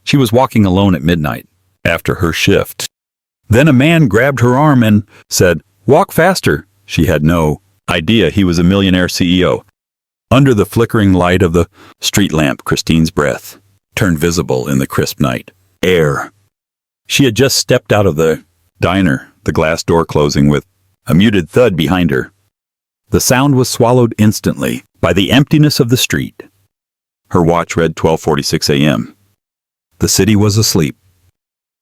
She was walking alone at midnight, after her shift. Then a man grabbed her arm and said, "Walk faster." She had no idea he was a millionaire CEO. Under the flickering light of the street lamp, Christine's breath turned visible in the crisp night air. She had just stepped out of the diner, the glass door closing with a muted thud behind her. The sound was swallowed instantly by the emptiness of the street. Her watch read 12:46 a.m. The city was asleep.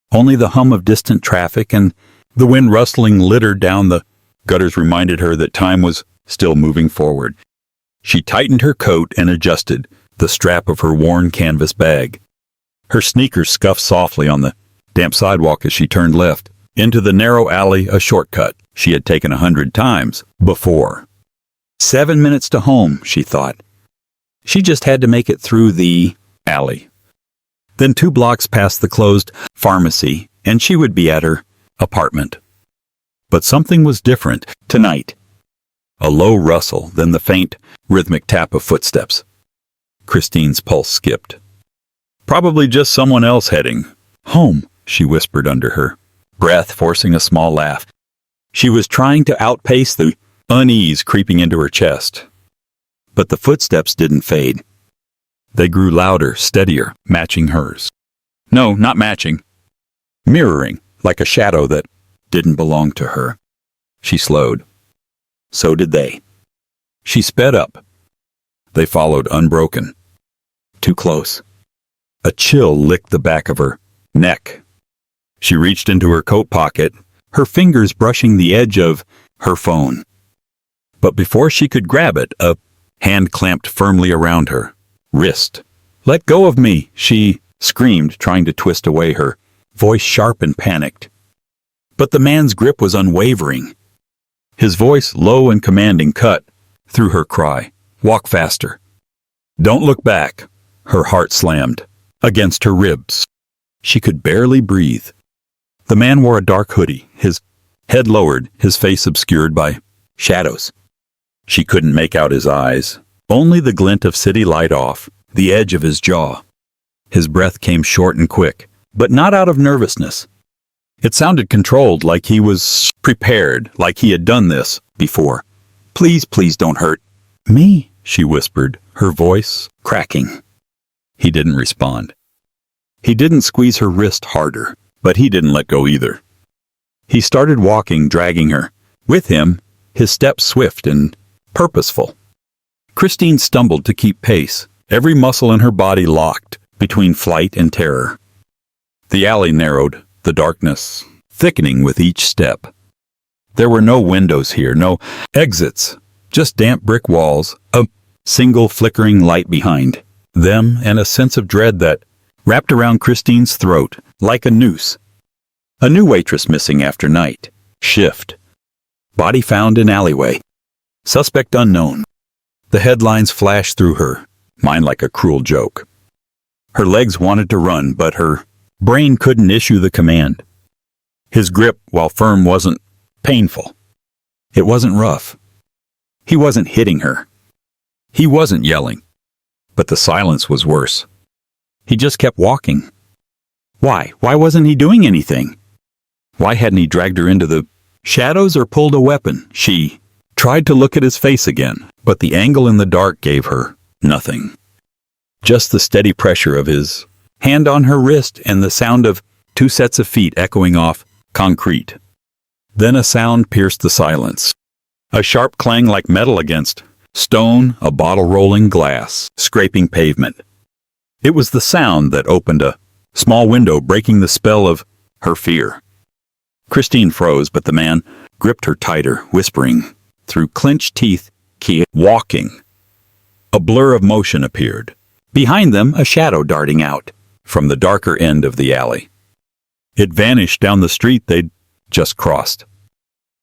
Only the hum of distant traffic and the wind rustling littered down the gutters reminded her that time was still moving forward. She tightened her coat and adjusted the strap of her worn canvas bag. Her sneakers scuffed softly on the damp sidewalk as she turned left into the narrow alley, a shortcut she had taken 100 times before. 7 minutes to home, she thought. She just had to make it through the alley. Then 2 blocks past the closed pharmacy, and she would be at her apartment. But something was different tonight. A low rustle, then the faint, rhythmic tap of footsteps. Christine's pulse skipped. Probably just someone else heading home, she whispered under her breath, forcing a small laugh. She was trying to outpace the unease creeping into her chest. But the footsteps didn't fade. They grew louder, steadier, matching hers. No, not matching. Mirroring, like a shadow that didn't belong to her. She slowed. So did they. She sped up. They followed unbroken. Too close. A chill licked the back of her neck. She reached into her coat pocket, her fingers brushing the edge of her phone. But before she could grab it, a hand clamped firmly around her wrist. "Let go of me," she screamed, trying to twist away, her voice sharp and panicked. But the man's grip was unwavering. His voice, low and commanding, cut through her cry. "Walk faster. Don't look back." Her heart slammed against her ribs. She could barely breathe. The man wore a dark hoodie, his head lowered, his face obscured by shadows. She couldn't make out his eyes, only the glint of city light off the edge of his jaw. His breath came short and quick, but not out of nervousness. It sounded controlled, like he was prepared, like he had done this before. "Please, please don't hurt me," she whispered, her voice cracking. He didn't respond. He didn't squeeze her wrist harder, but he didn't let go either. He started walking, dragging her with him, his steps swift and purposeful. Christine stumbled to keep pace, every muscle in her body locked between flight and terror. The alley narrowed, the darkness thickening with each step. There were no windows here, no exits, just damp brick walls, a single flickering light behind them, and a sense of dread that wrapped around Christine's throat like a noose. A new waitress missing after night shift. Body found in alleyway. Suspect unknown. The headlines flashed through her mind like a cruel joke. Her legs wanted to run, but her brain couldn't issue the command. His grip, while firm, wasn't painful. It wasn't rough. He wasn't hitting her. He wasn't yelling. But the silence was worse. He just kept walking. Why? Why wasn't he doing anything? Why hadn't he dragged her into the shadows or pulled a weapon? She tried to look at his face again, but the angle in the dark gave her nothing. Just the steady pressure of his hand on her wrist and the sound of 2 sets of feet echoing off concrete. Then a sound pierced the silence. A sharp clang like metal against stone, a bottle rolling glass, scraping pavement. It was the sound that opened a small window, breaking the spell of her fear. Christine froze, but the man gripped her tighter, whispering through clenched teeth, "Keep walking." A blur of motion appeared. Behind them, a shadow darting out from the darker end of the alley. It vanished down the street they'd just crossed.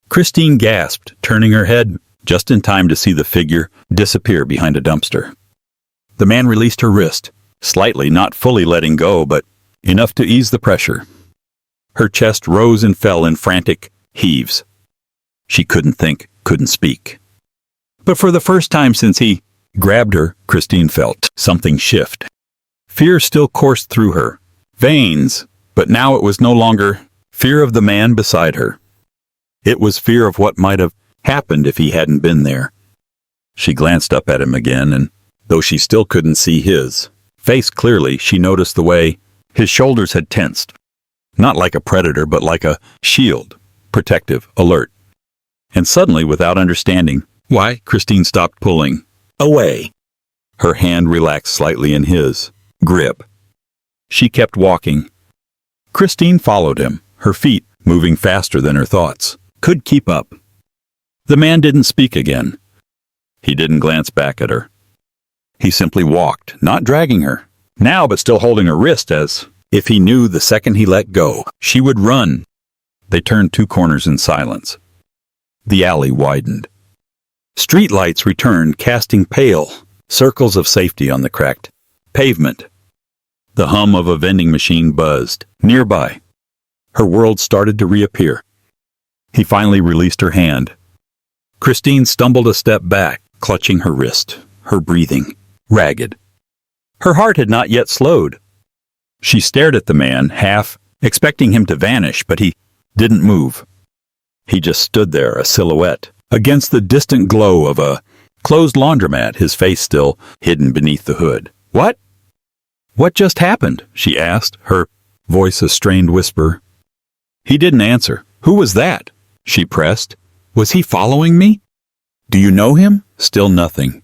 Christine gasped, turning her head just in time to see the figure disappear behind a dumpster. The man released her wrist, slightly, not fully letting go, but enough to ease the pressure. Her chest rose and fell in frantic heaves. She couldn't think, couldn't speak. But for the first time since he grabbed her, Christine felt something shift. Fear still coursed through her veins, but now it was no longer fear of the man beside her. It was fear of what might have happened if he hadn't been there. She glanced up at him again, and though she still couldn't see his face clearly, she noticed the way his shoulders had tensed. Not like a predator, but like a shield, protective, alert. And suddenly, without understanding why, Christine stopped pulling away. Her hand relaxed slightly in his grip. She kept walking. Christine followed him, her feet moving faster than her thoughts could keep up. The man didn't speak again. He didn't glance back at her. He simply walked, not dragging her, now but still holding her wrist as if he knew the second he let go, she would run. They turned 2 corners in silence. The alley widened. Street lights returned, casting pale circles of safety on the cracked pavement. The hum of a vending machine buzzed nearby. Her world started to reappear. He finally released her hand. Christine stumbled a step back, clutching her wrist, her breathing ragged. Her heart had not yet slowed. She stared at the man, half expecting him to vanish, but he didn't move. He just stood there, a silhouette, against the distant glow of a closed laundromat, his face still hidden beneath the hood. "What? What just happened?" she asked, her voice a strained whisper. He didn't answer. "Who was that?" she pressed. "Was he following me? Do you know him?" Still nothing.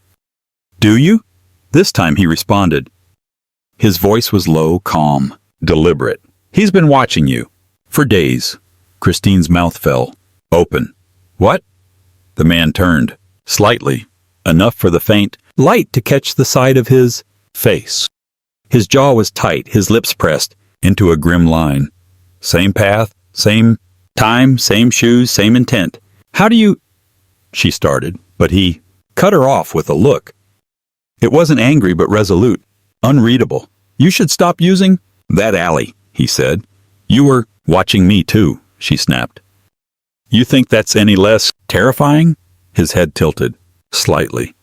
"Do you?" This time he responded. His voice was low, calm, deliberate. "He's been watching you. For days." Christine's mouth fell open. "What?" The man turned, slightly, enough for the faint light to catch the side of his face. His jaw was tight, his lips pressed into a grim line. "Same path, same time, same shoes, same intent. How do you—" she started, but he cut her off with a look. It wasn't angry but resolute, unreadable. "You should stop using that alley," he said. "You were watching me too," she snapped. "You think that's any less terrifying?" His head tilted, slightly.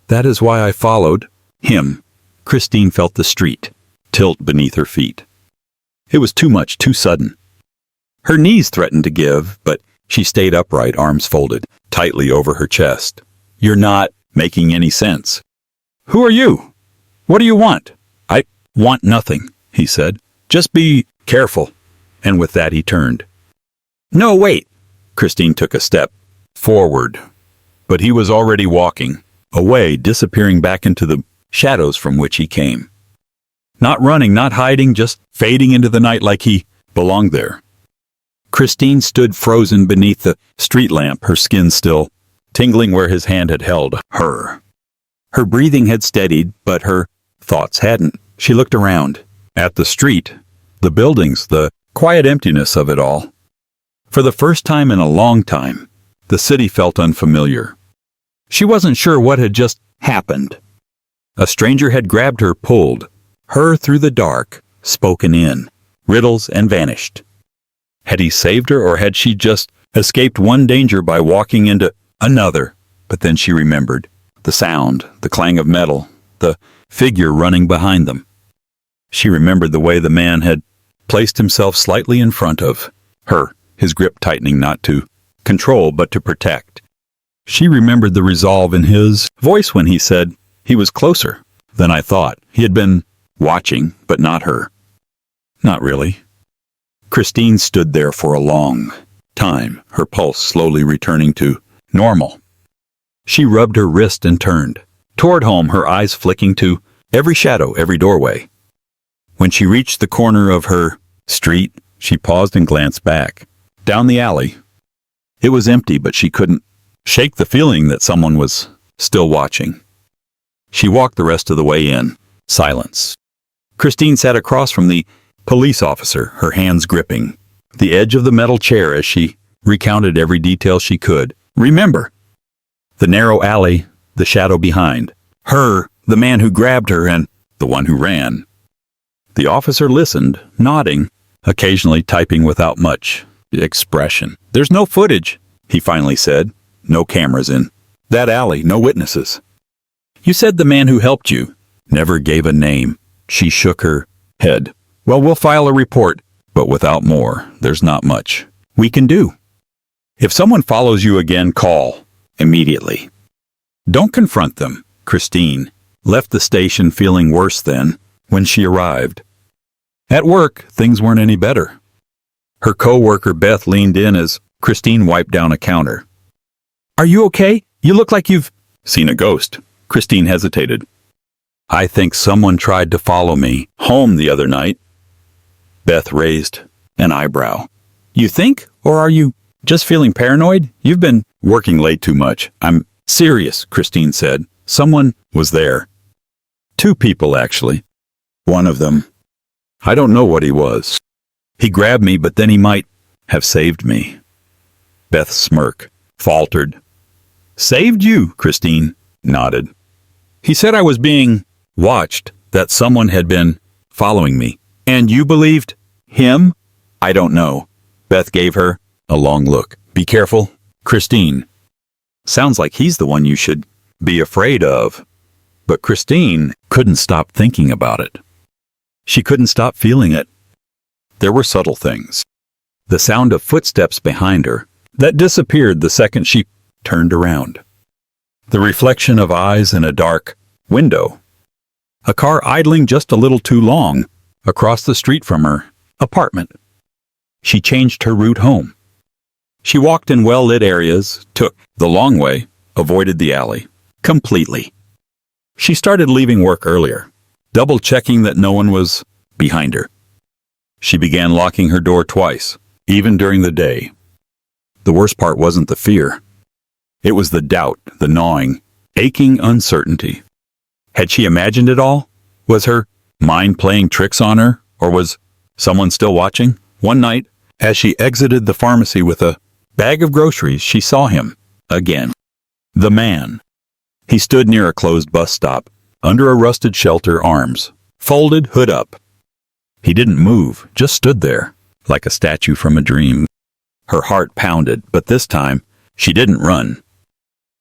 "That is why I followed him." Christine felt the street tilt beneath her feet. It was too much, too sudden. Her knees threatened to give, but she stayed upright, arms folded tightly over her chest. "You're not making any sense." "Who are you? What do you want?" "I want nothing," he said. "Just be careful." And with that he turned. "No, wait." Christine took a step forward, but he was already walking away, disappearing back into the shadows from which he came. Not running, not hiding, just fading into the night like he belonged there. Christine stood frozen beneath the street lamp, her skin still tingling where his hand had held her. Her breathing had steadied, but her thoughts hadn't. She looked around, at the street, the buildings, the quiet emptiness of it all. For the first time in a long time, the city felt unfamiliar. She wasn't sure what had just happened. A stranger had grabbed her, pulled her through the dark, spoken in riddles, and vanished. Had he saved her, or had she just escaped one danger by walking into another? But then she remembered. The sound, the clang of metal, the figure running behind them. She remembered the way the man had placed himself slightly in front of her, his grip tightening not to control but to protect. She remembered the resolve in his voice when he said, "He was closer than I thought." He had been watching, but not her. Not really. Christine stood there for a long time, her pulse slowly returning to normal. She rubbed her wrist and turned toward home, her eyes flicking to every shadow, every doorway. When she reached the corner of her street, she paused and glanced back. Down the alley. It was empty, but she couldn't shake the feeling that someone was still watching. She walked the rest of the way in silence. Christine sat across from the police officer, her hands gripping the edge of the metal chair as she recounted every detail she could remember. The narrow alley, the shadow behind, her, the man who grabbed her, and the one who ran. The officer listened, nodding, occasionally typing without much expression. "There's no footage," he finally said. "No cameras in that alley, no witnesses." "You said the man who helped you never gave a name." She shook her head. Well, we'll file a report, but without more, there's not much we can do. If someone follows you again, call immediately. Don't confront them. Christine left the station feeling worse than when she arrived. At work, things weren't any better. Her co-worker Beth leaned in as Christine wiped down a counter. Are you okay? You look like you've seen a ghost. Christine hesitated. I think someone tried to follow me home the other night. Beth raised an eyebrow. You think? Or are you just feeling paranoid? You've been working late too much. I'm serious, Christine said. Someone was there. 2 people, actually. One of them. I don't know what he was. He grabbed me, but then he might have saved me. Beth's smirk faltered. Saved you? Christine nodded. He said I was being watched, that someone had been following me. And you believed him? I don't know. Beth gave her a long look. Be careful, Christine. Sounds like he's the one you should be afraid of. But Christine couldn't stop thinking about it. She couldn't stop feeling it. There were subtle things. The sound of footsteps behind her that disappeared the second she turned around. The reflection of eyes in a dark window. A car idling just a little too long across the street from her apartment. She changed her route home. She walked in well-lit areas, took the long way, avoided the alley completely. She started leaving work earlier, double-checking that no one was behind her. She began locking her door twice, even during the day. The worst part wasn't the fear. It was the doubt, the gnawing, aching uncertainty. Had she imagined it all? Was her mind playing tricks on her, or was someone still watching? One night, as she exited the pharmacy with a bag of groceries, she saw him again. The man. He stood near a closed bus stop, under a rusted shelter, arms folded, hood up. He didn't move, just stood there, like a statue from a dream. Her heart pounded, but this time, she didn't run.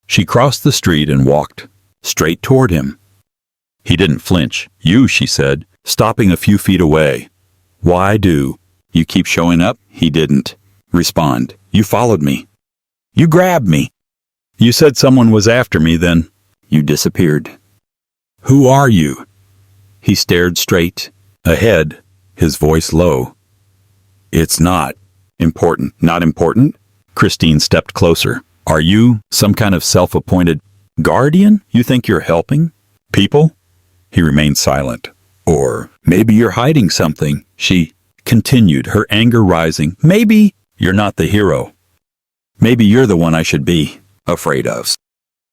She crossed the street and walked straight toward him. He didn't flinch. You, she said, stopping a few feet away. Why do you keep showing up? He didn't respond. You followed me. You grabbed me. You said someone was after me, then you disappeared. Who are you? He stared straight ahead, his voice low. It's not important. Not important? Christine stepped closer. Are you some kind of self-appointed guardian? You think you're helping people? He remained silent. Or maybe you're hiding something, she continued, her anger rising. Maybe you're not the hero. Maybe you're the one I should be afraid of.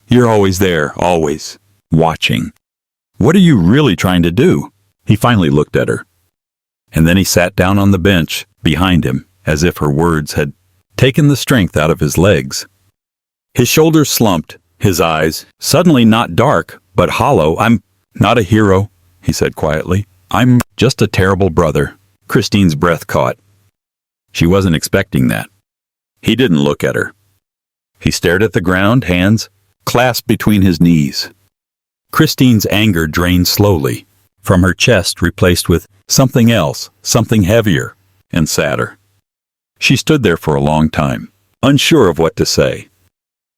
You're always there, always watching. What are you really trying to do? He finally looked at her. And then he sat down on the bench behind him, as if her words had taken the strength out of his legs. His shoulders slumped, his eyes suddenly not dark, but hollow. I'm not a hero, he said quietly. I'm just a terrible brother. Christine's breath caught. She wasn't expecting that. He didn't look at her. He stared at the ground, hands clasped between his knees. Christine's anger drained slowly from her chest, replaced with something else, something heavier and sadder. She stood there for a long time, unsure of what to say.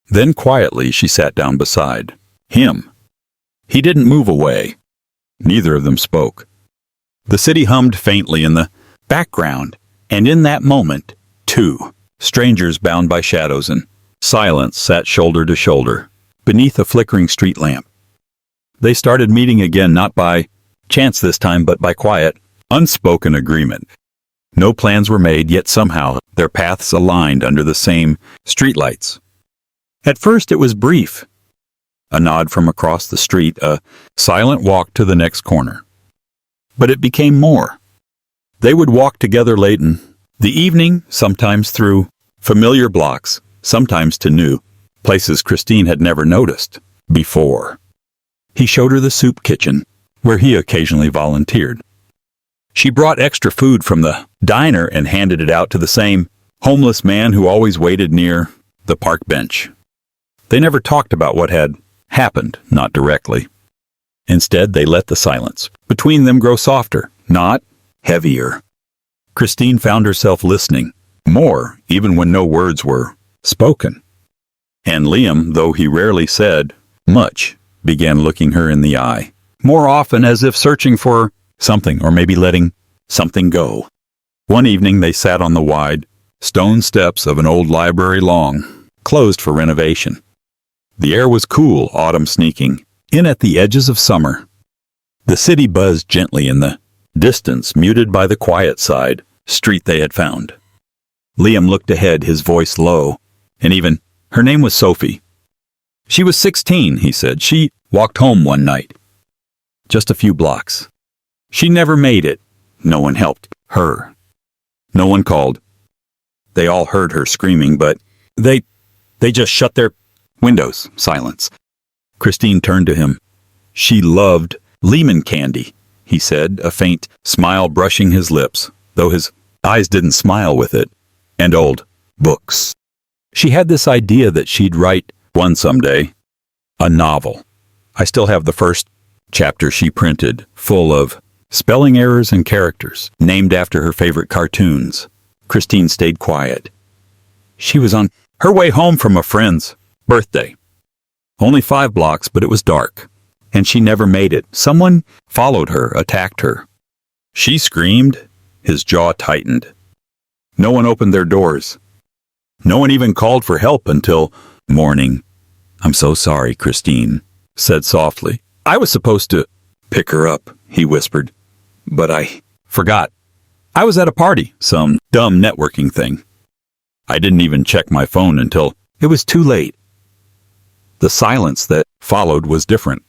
Then quietly she sat down beside him. He didn't move away. Neither of them spoke. The city hummed faintly in the background, and in that moment, 2 strangers bound by shadows and silence sat shoulder to shoulder beneath a flickering street lamp. They started meeting again, not by chance this time, but by quiet, unspoken agreement. No plans were made, yet somehow their paths aligned under the same streetlights. At first it was brief. A nod from across the street, a silent walk to the next corner. But it became more. They would walk together late in the evening, sometimes through familiar blocks, sometimes to new places Christine had never noticed before. He showed her the soup kitchen, where he occasionally volunteered. She brought extra food from the diner and handed it out to the same homeless man who always waited near the park bench. They never talked about what had happened, not directly. Instead, they let the silence between them grow softer, not heavier. Christine found herself listening, more even when no words were spoken. And Liam, though he rarely said much, began looking her in the eye, more often as if searching for something or maybe letting something go. One evening they sat on the wide, stone steps of an old library long, closed for renovation. The air was cool, autumn sneaking in at the edges of summer. The city buzzed gently in the distance, muted by the quiet side street they had found. Liam looked ahead, his voice low, and even her name was Sophie. She was 16, he said. She walked home one night. Just a few blocks. She never made it. No one helped her. No one called. They all heard her screaming, but they just shut their windows. Silence. Christine turned to him. She loved lemon candy, he said, a faint smile brushing his lips, though his eyes didn't smile with it, and old books. She had this idea that she'd write one someday, a novel. I still have the first chapter she printed, full of spelling errors and characters, named after her favorite cartoons. Christine stayed quiet. She was on her way home from a friend's birthday. Only 5 blocks, but it was dark, and she never made it. Someone followed her, attacked her. She screamed. His jaw tightened. No one opened their doors. No one even called for help until morning. I'm so sorry, Christine said softly. I was supposed to pick her up, he whispered, but I forgot. I was at a party, some dumb networking thing. I didn't even check my phone until it was too late. The silence that followed was different.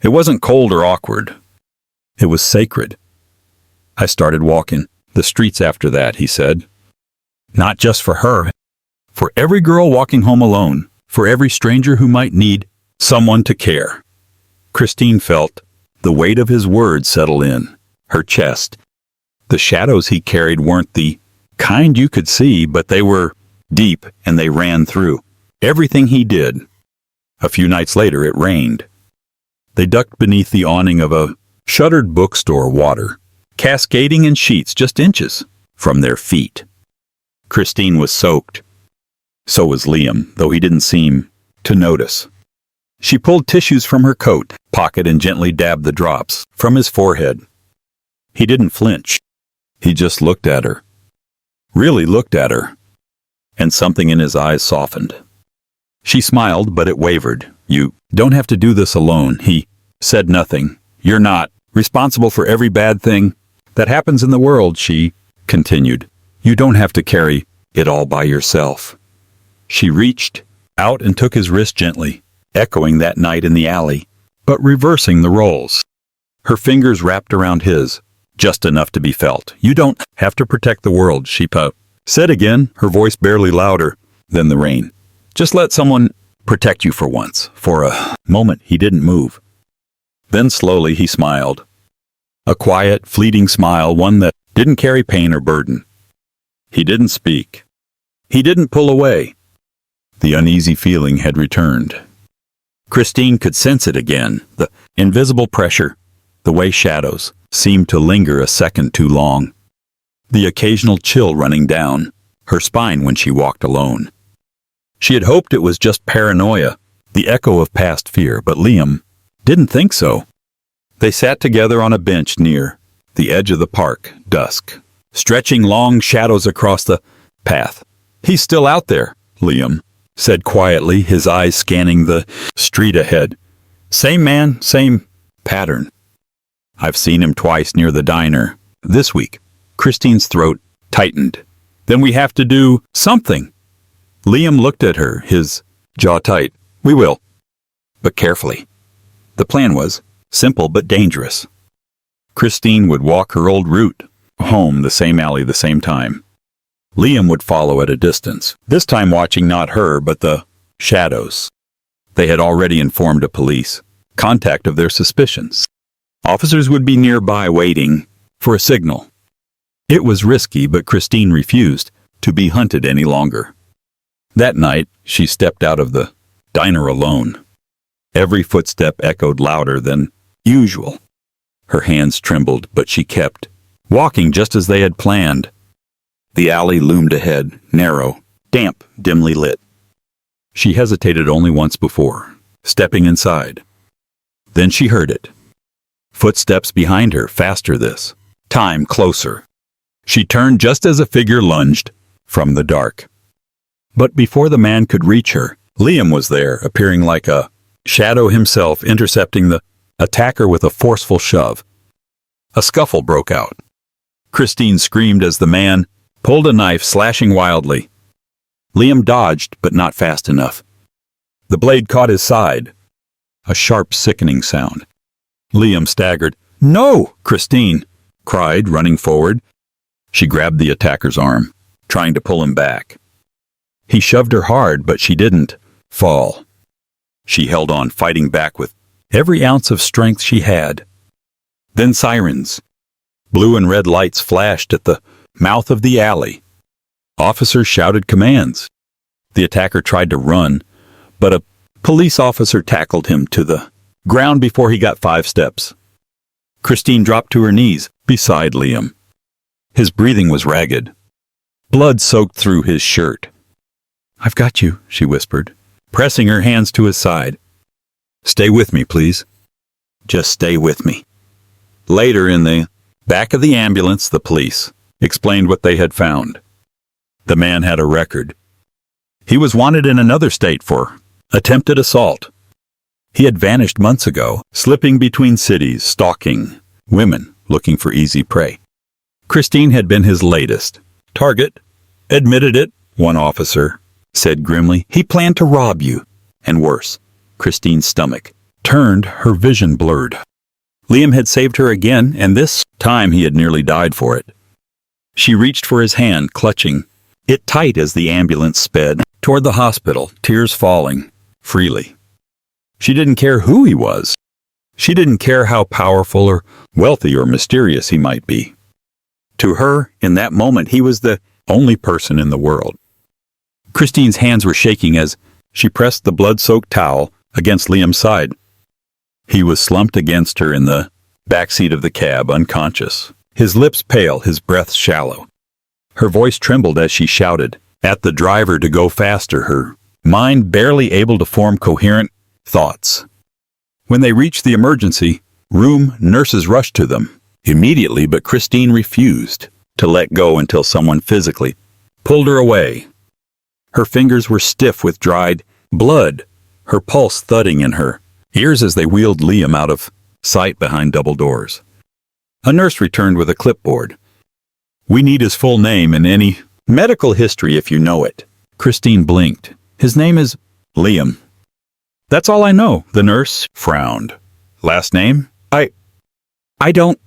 It wasn't cold or awkward. It was sacred. I started walking the streets after that, he said. Not just for her. For every girl walking home alone. For every stranger who might need someone to care. Christine felt the weight of his words settle in her chest. The shadows he carried weren't the kind you could see, but they were deep and they ran through everything he did. A few nights later, it rained. They ducked beneath the awning of a shuttered bookstore, water cascading in sheets just inches from their feet. Christine was soaked. So was Liam, though he didn't seem to notice. She pulled tissues from her coat pocket and gently dabbed the drops from his forehead. He didn't flinch. He just looked at her. Really looked at her. And something in his eyes softened. She smiled, but it wavered. You don't have to do this alone. He said nothing. You're not responsible for every bad thing that happens in the world, she continued. You don't have to carry it all by yourself. She reached out and took his wrist gently, echoing that night in the alley, but reversing the roles. Her fingers wrapped around his, just enough to be felt. You don't have to protect the world, she said again, her voice barely louder than the rain. Just let someone protect you for once. For a moment, he didn't move. Then slowly he smiled. A quiet, fleeting smile, one that didn't carry pain or burden. He didn't speak. He didn't pull away. The uneasy feeling had returned. Christine could sense it again, the invisible pressure, the way shadows seemed to linger a second too long, the occasional chill running down her spine when she walked alone. She had hoped it was just paranoia, the echo of past fear, but Liam didn't think so. They sat together on a bench near the edge of the park, dusk, stretching long shadows across the path. He's still out there, Liam said quietly, his eyes scanning the street ahead. Same man, same pattern. I've seen him twice near the diner this week. Christine's throat tightened. Then we have to do something. Liam looked at her, his jaw tight. We will, but carefully. The plan was simple but dangerous. Christine would walk her old route home, the same alley, the same time. Liam would follow at a distance, this time watching not her, but the shadows. They had already informed a police contact of their suspicions. Officers would be nearby waiting for a signal. It was risky, but Christine refused to be hunted any longer. That night, she stepped out of the diner alone. Every footstep echoed louder than usual. Her hands trembled, but she kept walking just as they had planned. The alley loomed ahead, narrow, damp, dimly lit. She hesitated only once before, stepping inside. Then she heard it. Footsteps behind her, faster this time, closer. She turned just as a figure lunged from the dark. But before the man could reach her, Liam was there, appearing like a shadow himself, intercepting the attacker with a forceful shove. A scuffle broke out. Christine screamed as the man pulled a knife, slashing wildly. Liam dodged, but not fast enough. The blade caught his side. A sharp, sickening sound. Liam staggered. "No!" Christine cried, running forward. She grabbed the attacker's arm, trying to pull him back. He shoved her hard, but she didn't fall. She held on, fighting back with every ounce of strength she had. Then sirens. Blue and red lights flashed at the mouth of the alley. Officers shouted commands. The attacker tried to run, but a police officer tackled him to the ground before he got 5 steps. Christine dropped to her knees beside Liam. His breathing was ragged. Blood soaked through his shirt. "I've got you," she whispered, pressing her hands to his side. "Stay with me, please. Just stay with me." Later, in the back of the ambulance, the police explained what they had found. The man had a record. He was wanted in another state for attempted assault. He had vanished months ago, slipping between cities, stalking women, looking for easy prey. Christine had been his latest target. "Admitted it," one officer said grimly. "He planned to rob you." And worse, Christine's stomach turned, her vision blurred. Liam had saved her again, and this time he had nearly died for it. She reached for his hand, clutching it tight as the ambulance sped toward the hospital, tears falling freely. She didn't care who he was. She didn't care how powerful or wealthy or mysterious he might be. To her, in that moment, he was the only person in the world. Christine's hands were shaking as she pressed the blood-soaked towel against Liam's side. He was slumped against her in the back seat of the cab, unconscious, his lips pale, his breath shallow. Her voice trembled as she shouted at the driver to go faster, her mind barely able to form coherent thoughts. When they reached the emergency room, nurses rushed to them immediately, but Christine refused to let go until someone physically pulled her away. Her fingers were stiff with dried blood, her pulse thudding in her ears as they wheeled Liam out of sight behind double doors. A nurse returned with a clipboard. "We need his full name and any medical history if you know it." Christine blinked. "His name is Liam." "That's all I know," the nurse frowned. "Last name?" I don't."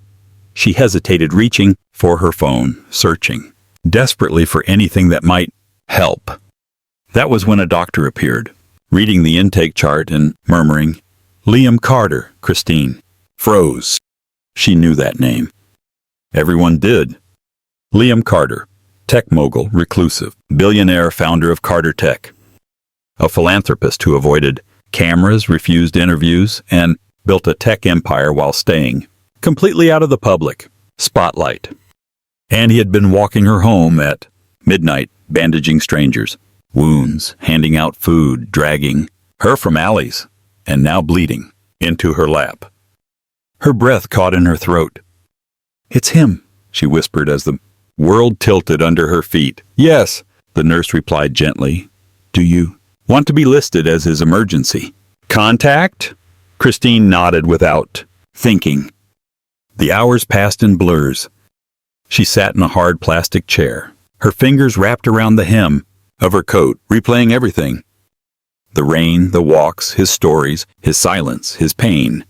She hesitated, reaching for her phone, searching desperately for anything that might help. That was when a doctor appeared, reading the intake chart and murmuring, "Liam Carter." Christine froze. She knew that name. Everyone did. Liam Carter, tech mogul, reclusive, billionaire, founder of Carter Tech. A philanthropist who avoided cameras, refused interviews, and built a tech empire while staying completely out of the public spotlight. And he had been walking her home at midnight, bandaging strangers' wounds, handing out food, dragging her from alleys, and now bleeding into her lap. Her breath caught in her throat. "It's him," she whispered as the world tilted under her feet. "Yes," the nurse replied gently. "Do you want to be listed as his emergency contact?" Christine nodded without thinking. The hours passed in blurs. She sat in a hard plastic chair, her fingers wrapped around the hem of her coat, replaying everything. The rain, the walks, his stories, his silence, his pain.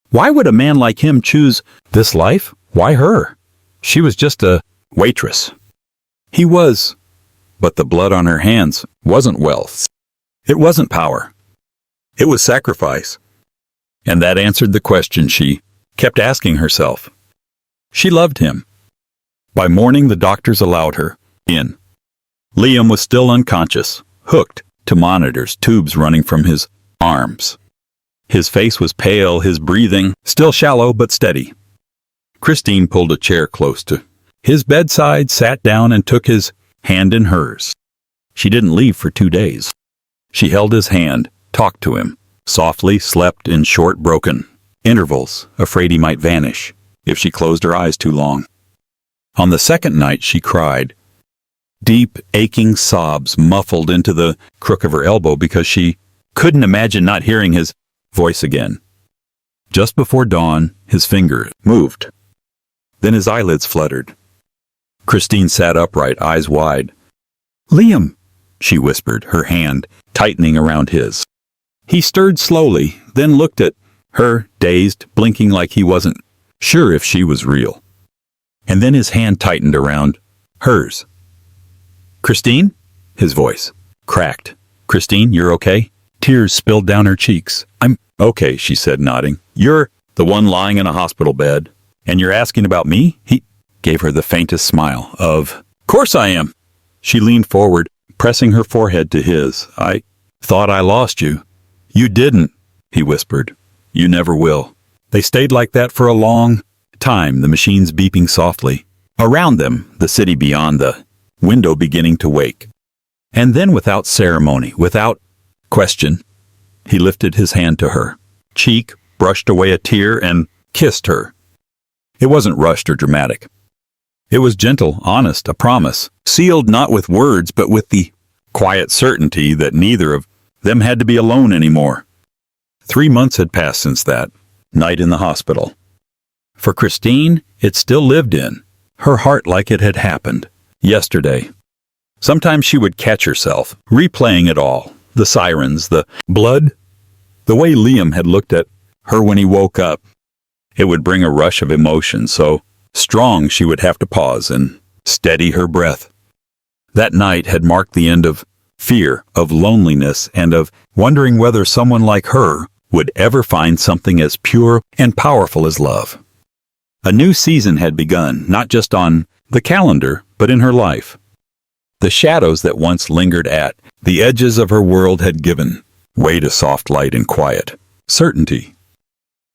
Why would a man like him choose this life? Why her? She was just a waitress. He was. But the blood on her hands wasn't wealth. It wasn't power. It was sacrifice. And that answered the question she kept asking herself. She loved him. By morning, the doctors allowed her in. Liam was still unconscious, hooked to monitors, tubes running from his arms. His face was pale, his breathing still shallow but steady. Christine pulled a chair close to his bedside, sat down, and took his hand in hers. She didn't leave for 2 days. She held his hand, talked to him, softly, slept in short, broken intervals, afraid he might vanish if she closed her eyes too long. On the second night, she cried. Deep, aching sobs muffled into the crook of her elbow because she couldn't imagine not hearing his voice again. Just before dawn, his finger moved. Then his eyelids fluttered. Christine sat upright, eyes wide. "Liam," she whispered, her hand tightening around his. He stirred slowly, then looked at her, dazed, blinking like he wasn't sure if she was real. And then his hand tightened around hers. "Christine?" His voice cracked. "Christine, you're okay?" Tears spilled down her cheeks. "I'm okay," she said, nodding. "You're the one lying in a hospital bed, and you're asking about me?" He gave her the faintest smile of, "Course I am." She leaned forward, pressing her forehead to his. "I thought I lost you." "You didn't," he whispered. "You never will." They stayed like that for a long time, the machines beeping softly. Around them, the city beyond the window beginning to wake. And then, without ceremony, without question, he lifted his hand to her cheek, brushed away a tear, and kissed her. It wasn't rushed or dramatic. It was gentle, honest, a promise, sealed not with words but with the quiet certainty that neither of them had to be alone anymore. 3 months had passed since that night in the hospital. For Christine, it still lived in her heart like it had happened yesterday. Sometimes she would catch herself replaying it all, the sirens, the blood, the way Liam had looked at her when he woke up. It would bring a rush of emotion so strong she would have to pause and steady her breath. That night had marked the end of fear, of loneliness, and of wondering whether someone like her would ever find something as pure and powerful as love. A new season had begun, not just on the calendar, but in her life. The shadows that once lingered at the edges of her world had given way to soft light and quiet certainty.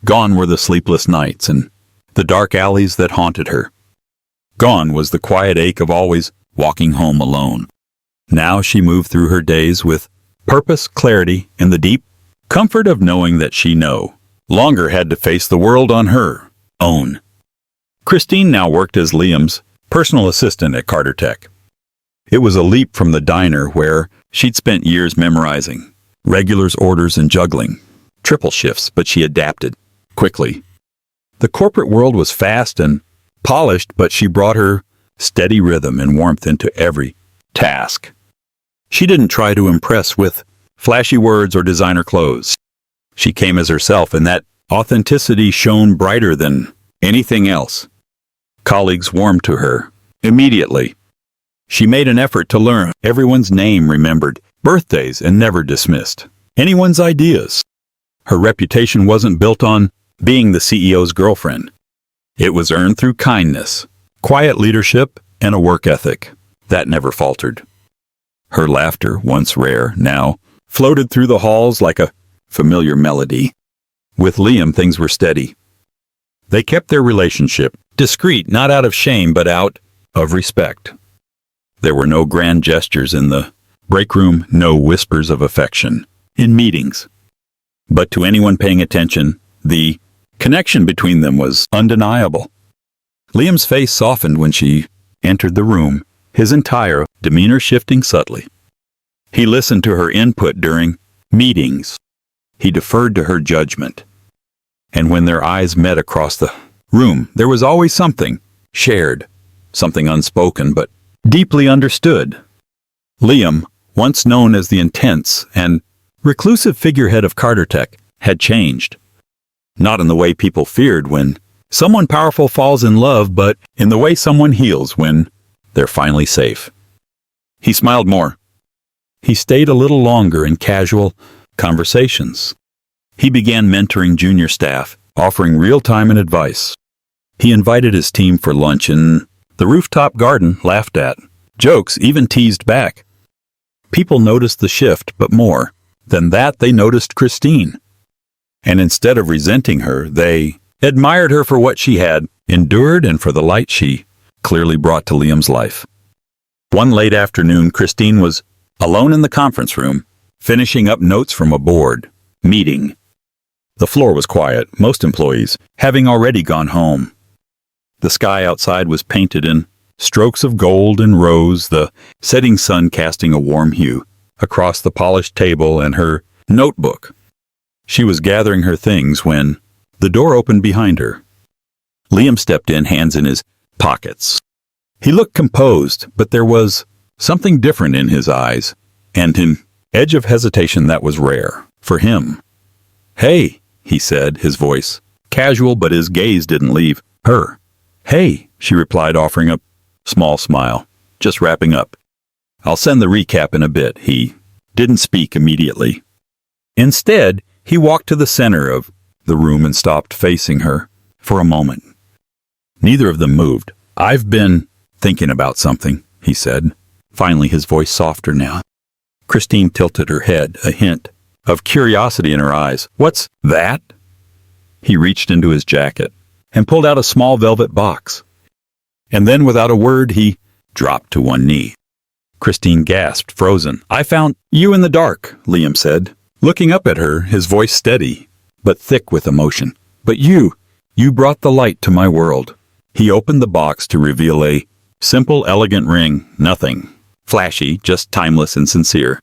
Gone were the sleepless nights and the dark alleys that haunted her. Gone was the quiet ache of always walking home alone. Now she moved through her days with purpose, clarity, and the deep comfort of knowing that she no longer had to face the world on her own. Christine now worked as Liam's personal assistant at Carter Tech. It was a leap from the diner where she'd spent years memorizing regulars, orders, and juggling triple shifts, but she adapted quickly. The corporate world was fast and polished, but she brought her steady rhythm and warmth into every task. She didn't try to impress with flashy words or designer clothes. She came as herself, and that authenticity shone brighter than anything else. Colleagues warmed to her immediately. She made an effort to learn everyone's name, remembered birthdays, and never dismissed anyone's ideas. Her reputation wasn't built on being the CEO's girlfriend. It was earned through kindness, quiet leadership, and a work ethic that never faltered. Her laughter, once rare, now floated through the halls like a familiar melody. With Liam, things were steady. They kept their relationship discreet, not out of shame, but out of respect. There were no grand gestures in the break room, no whispers of affection in meetings. But to anyone paying attention, the connection between them was undeniable. Liam's face softened when she entered the room, his entire demeanor shifting subtly. He listened to her input during meetings. He deferred to her judgment. And when their eyes met across the room, there was always something shared, something unspoken but deeply understood. Liam, once known as the intense and reclusive figurehead of Carter Tech, had changed. Not in the way people feared when someone powerful falls in love, but in the way someone heals when they're finally safe. He smiled more. He stayed a little longer in casual conversations. He began mentoring junior staff, offering real-time and advice. He invited his team for lunch in the rooftop garden, laughed at jokes, even teased back. People noticed the shift, but more than that, they noticed Christine. And instead of resenting her, they admired her for what she had endured and for the light she clearly brought to Liam's life. One late afternoon, Christine was alone in the conference room, finishing up notes from a board meeting. The floor was quiet, most employees having already gone home. The sky outside was painted in strokes of gold and rose, the setting sun casting a warm hue across the polished table and her notebook. She was gathering her things when the door opened behind her. Liam stepped in, hands in his pockets. He looked composed, but there was something different in his eyes, and an edge of hesitation that was rare for him. "Hey," he said, his voice casual, but his gaze didn't leave her. "Hey," she replied, offering a small smile. "Just wrapping up. I'll send the recap in a bit." He didn't speak immediately. Instead, he walked to the center of the room and stopped facing her for a moment. Neither of them moved. "I've been thinking about something," he said, finally, his voice softer now. Christine tilted her head, a hint of curiosity in her eyes. "What's that?" He reached into his jacket and pulled out a small velvet box. And then, without a word, he dropped to one knee. Christine gasped, frozen. "I found you in the dark," Liam said, looking up at her, his voice steady, but thick with emotion. "But you brought the light to my world." He opened the box to reveal a simple, elegant ring. Nothing flashy, just timeless and sincere.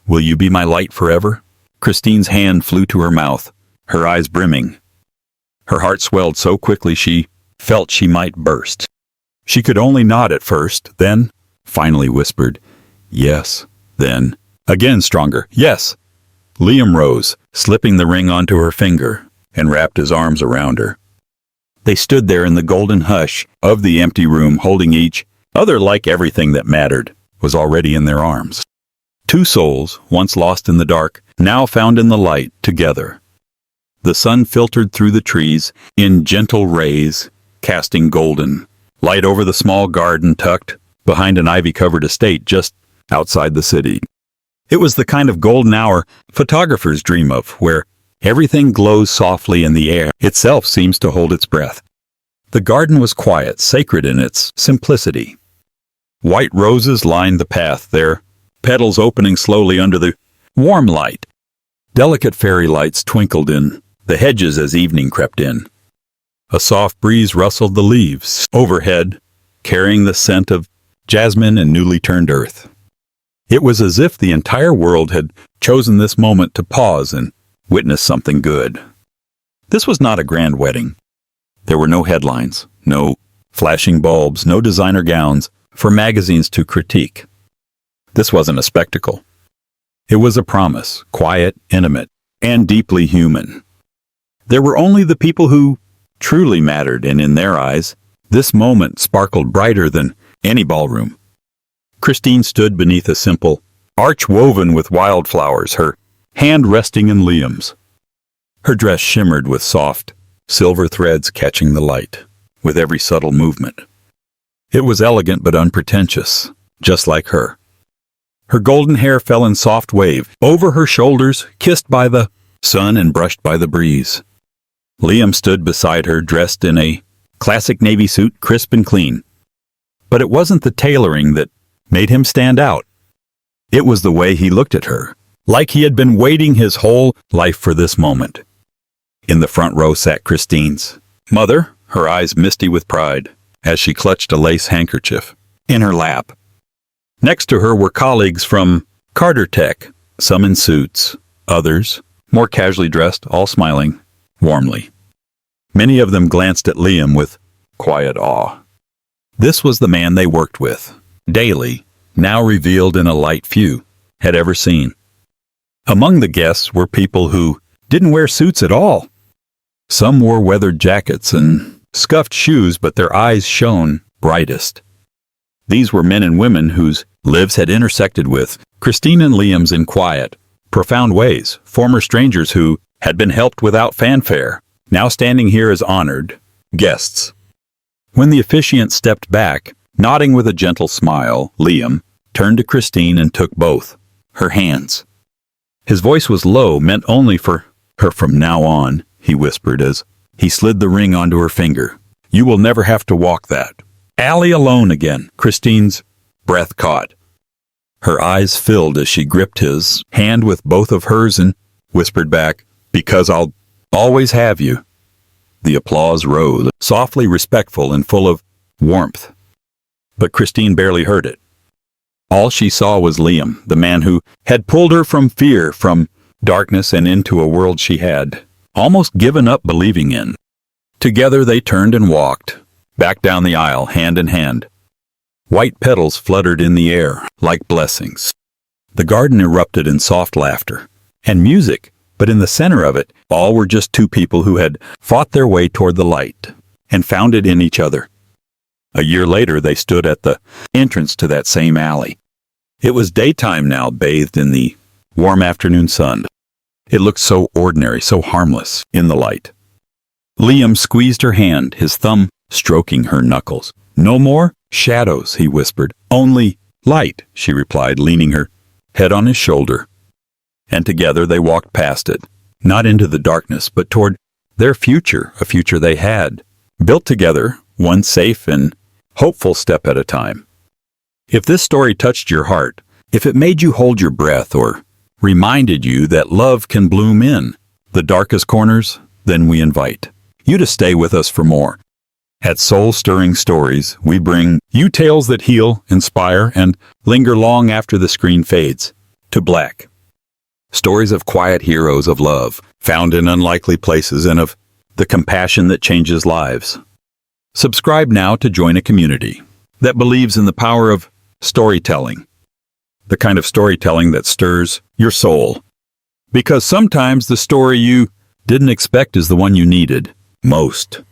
"Will you be my light forever?" Christine's hand flew to her mouth, her eyes brimming. Her heart swelled so quickly she felt she might burst. She could only nod at first, then finally whispered, "Yes." Then, again stronger, "Yes." Liam rose, slipping the ring onto her finger, and wrapped his arms around her. They stood there in the golden hush of the empty room, holding each other like everything that mattered was already in their arms. Two souls, once lost in the dark, now found in the light together. The sun filtered through the trees in gentle rays, casting golden light over the small garden tucked behind an ivy-covered estate just outside the city. It was the kind of golden hour photographers dream of, where everything glows softly and the air itself seems to hold its breath. The garden was quiet, sacred in its simplicity. White roses lined the path, their petals opening slowly under the warm light. Delicate fairy lights twinkled in the hedges as evening crept in. A soft breeze rustled the leaves overhead, carrying the scent of jasmine and newly turned earth. It was as if the entire world had chosen this moment to pause and witness something good. This was not a grand wedding. There were no headlines, no flashing bulbs, no designer gowns for magazines to critique. This wasn't a spectacle. It was a promise, quiet, intimate, and deeply human. There were only the people who truly mattered, and in their eyes, this moment sparkled brighter than any ballroom. Christine stood beneath a simple arch woven with wildflowers, her hand resting in Liam's. Her dress shimmered with soft, silver threads catching the light with every subtle movement. It was elegant but unpretentious, just like her. Her golden hair fell in soft wave over her shoulders, kissed by the sun and brushed by the breeze. Liam stood beside her, dressed in a classic navy suit, crisp and clean. But it wasn't the tailoring that made him stand out. It was the way he looked at her, like he had been waiting his whole life for this moment. In the front row sat Christine's mother, her eyes misty with pride, as she clutched a lace handkerchief in her lap. Next to her were colleagues from Carter Tech, some in suits, others more casually dressed, all smiling warmly. Many of them glanced at Liam with quiet awe. This was the man they worked with, daily, now revealed in a light few had ever seen. Among the guests were people who didn't wear suits at all. Some wore weathered jackets and scuffed shoes, but their eyes shone brightest. These were men and women whose lives had intersected with Christine and Liam's in quiet, profound ways, former strangers who had been helped without fanfare, now standing here as honored guests. When the officiant stepped back, nodding with a gentle smile, Liam turned to Christine and took both her hands. His voice was low, meant only for her from now on, he whispered as He slid the ring onto her finger. You will never have to walk that. Allie alone again. Christine's breath caught. Her eyes filled as she gripped his hand with both of hers and whispered back, because I'll always have you. The applause rose, softly respectful and full of warmth. But Christine barely heard it. All she saw was Liam, the man who had pulled her from fear, from darkness, and into a world she had almost given up believing in. Together they turned and walked, back down the aisle, hand in hand. White petals fluttered in the air like blessings. The garden erupted in soft laughter and music, but in the center of it, all were just two people who had fought their way toward the light and found it in each other. A year later, they stood at the entrance to that same alley. It was daytime now, bathed in the warm afternoon sun. It looked so ordinary, so harmless in the light. Liam squeezed her hand, his thumb stroking her knuckles. No more shadows, he whispered. Only light, she replied, leaning her head on his shoulder. And together they walked past it, not into the darkness, but toward their future, a future they had, built together, one safe and hopeful step at a time. If this story touched your heart, if it made you hold your breath or reminded you that love can bloom in the darkest corners, then we invite you to stay with us for more. At Soul-Stirring Stories, we bring you tales that heal, inspire, and linger long after the screen fades to black. Stories of quiet heroes of love, found in unlikely places, and of the compassion that changes lives. Subscribe now to join a community that believes in the power of storytelling, the kind of storytelling that stirs your soul. Because sometimes the story you didn't expect is the one you needed most.